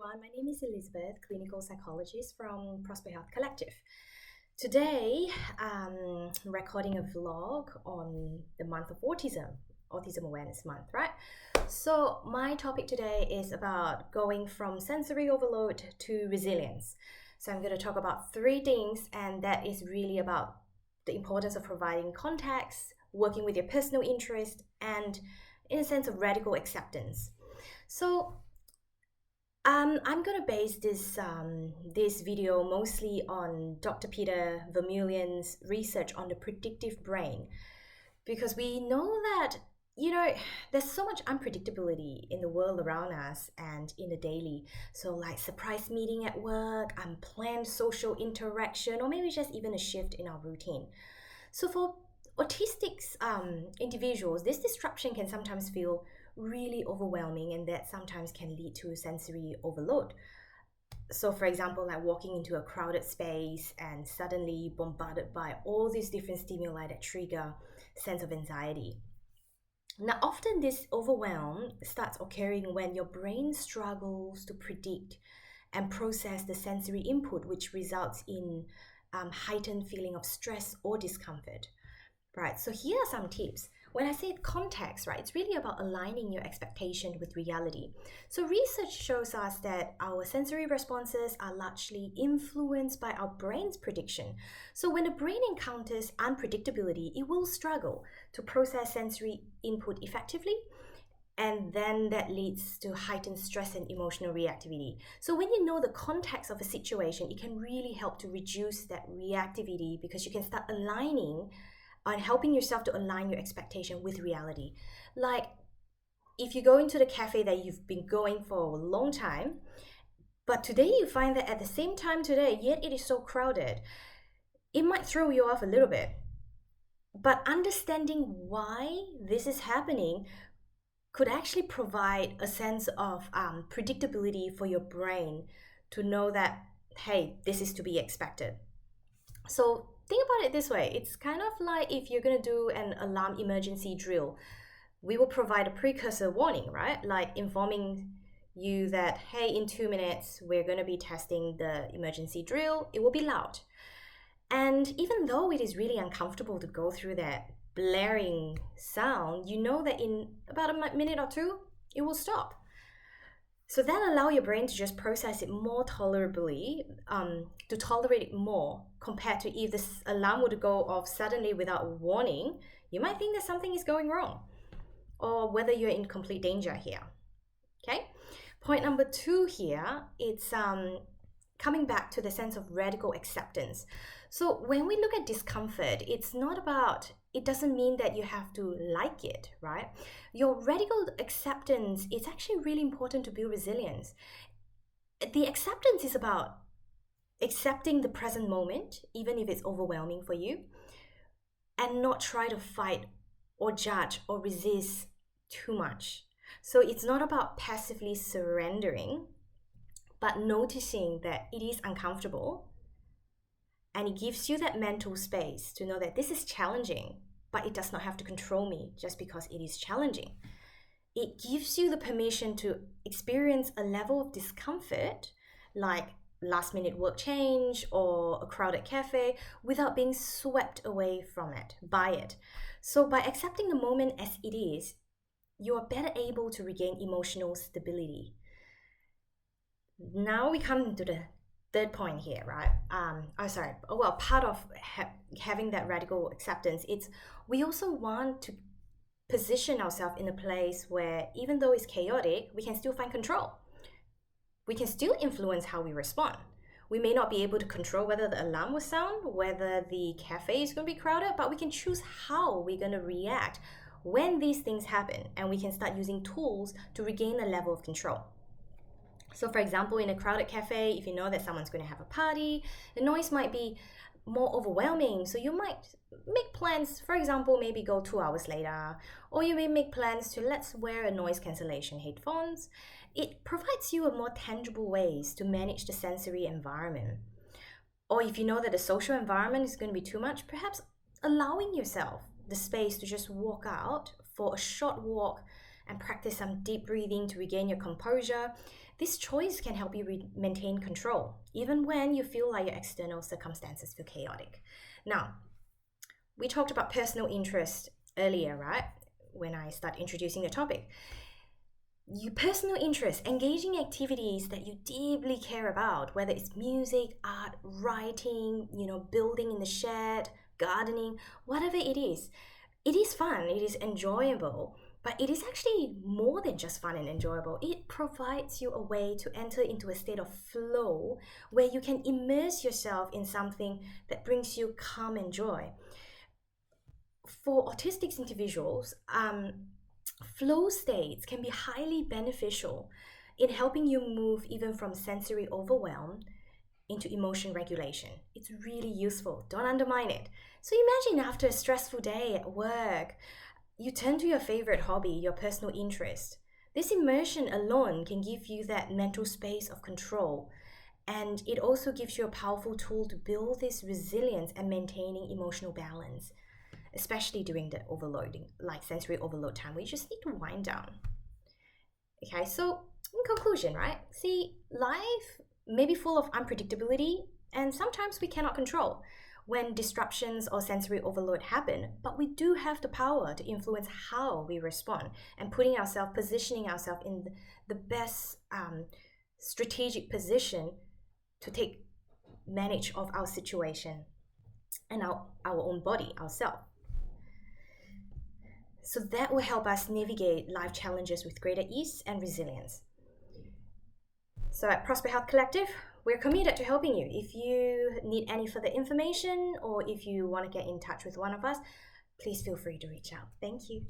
everyone. My name is Elizabeth, clinical psychologist from Prosper Health Collective. Today, I'm recording a vlog on the month of Autism Awareness Month, right? So, my topic today is about going from sensory overload to resilience. So, I'm going to talk about three things, and that is really about the importance of providing context, working with your personal interest, and in a sense of radical acceptance. So, I'm gonna base this video mostly on Dr. Peter Vermeulen's research on the predictive brain, because we know that there's so much unpredictability in the world around us and in the daily. So like surprise meeting at work, unplanned social interaction, or maybe just even a shift in our routine. So for autistic individuals, this disruption can sometimes feel really overwhelming, and that sometimes can lead to sensory overload. So for example, like walking into a crowded space and suddenly bombarded by all these different stimuli that trigger sense of anxiety. Now, often this overwhelm starts occurring when your brain struggles to predict and process the sensory input, which results in heightened feeling of stress or discomfort. Right, so here are some tips. When I say context, right, it's really about aligning your expectation with reality. So research shows us that our sensory responses are largely influenced by our brain's prediction. So when the brain encounters unpredictability, it will struggle to process sensory input effectively, and then that leads to heightened stress and emotional reactivity. So when you know the context of a situation, it can really help to reduce that reactivity, because you can start aligning on helping yourself to align your expectation with reality. Like if you go into the cafe that you've been going for a long time, but today you find that at the same time today, yet it is so crowded, it might throw you off a little bit. But understanding why this is happening could actually provide a sense of predictability for your brain to know that, hey, this is to be expected. So think about it this way. It's kind of like if you're going to do an alarm emergency drill, we will provide a precursor warning, right? Like informing you that, hey, in 2 minutes, we're going to be testing the emergency drill. It will be loud. And even though it is really uncomfortable to go through that blaring sound, you know that in about a minute or two, it will stop. So that allow your brain to just process it more tolerably, to tolerate it more, compared to if this alarm would go off suddenly without warning, you might think that something is going wrong, or whether you're in complete danger here. Okay? Point number 2 here, it's coming back to the sense of radical acceptance. So when we look at discomfort, it doesn't mean that you have to like it, right? Your radical acceptance is actually really important to build resilience. The acceptance is about accepting the present moment, even if it's overwhelming for you, and not try to fight or judge or resist too much. So it's not about passively surrendering, but noticing that it is uncomfortable, and it gives you that mental space to know that this is challenging, but it does not have to control me just because it is challenging. It gives you the permission to experience a level of discomfort, like last minute work change or a crowded cafe, without being swept away from it, by it. So by accepting the moment as it is, you are better able to regain emotional stability. Now we come to the third point here, right? Part of having that radical acceptance, it's we also want to position ourselves in a place where even though it's chaotic, we can still find control. We can still influence how we respond. We may not be able to control whether the alarm will sound, whether the cafe is going to be crowded, but we can choose how we're going to react when these things happen, and we can start using tools to regain a level of control. So for example, in a crowded cafe, if you know that someone's going to have a party, the noise might be more overwhelming. So you might make plans, for example, maybe go 2 hours later, or you may make plans to let's wear a noise cancellation headphones. It provides you a more tangible ways to manage the sensory environment. Or if you know that the social environment is going to be too much, perhaps allowing yourself the space to just walk out for a short walk and practice some deep breathing to regain your composure. This choice can help you maintain control, even when you feel like your external circumstances feel chaotic. Now, we talked about personal interest earlier, right? When I start introducing the topic. Your personal interest, engaging activities that you deeply care about, whether it's music, art, writing, building in the shed, gardening, whatever it is fun, it is enjoyable, but it is actually more than just fun and enjoyable. It provides you a way to enter into a state of flow where you can immerse yourself in something that brings you calm and joy. For autistic individuals, flow states can be highly beneficial in helping you move even from sensory overwhelm into emotion regulation. It's really useful. Don't undermine it. So imagine after a stressful day at work, you turn to your favorite hobby, your personal interest. This immersion alone can give you that mental space of control. And it also gives you a powerful tool to build this resilience and maintaining emotional balance, especially during the overloading, like sensory overload time, where you just need to wind down. Okay, so in conclusion, right? See, life may be full of unpredictability, and sometimes we cannot control when disruptions or sensory overload happen, but we do have the power to influence how we respond and positioning ourselves in the best strategic position to take manage of our situation and our own body, ourselves. So that will help us navigate life challenges with greater ease and resilience. So at Prosper Health Collective, we're committed to helping you. If you need any further information or if you want to get in touch with one of us, please feel free to reach out. Thank you.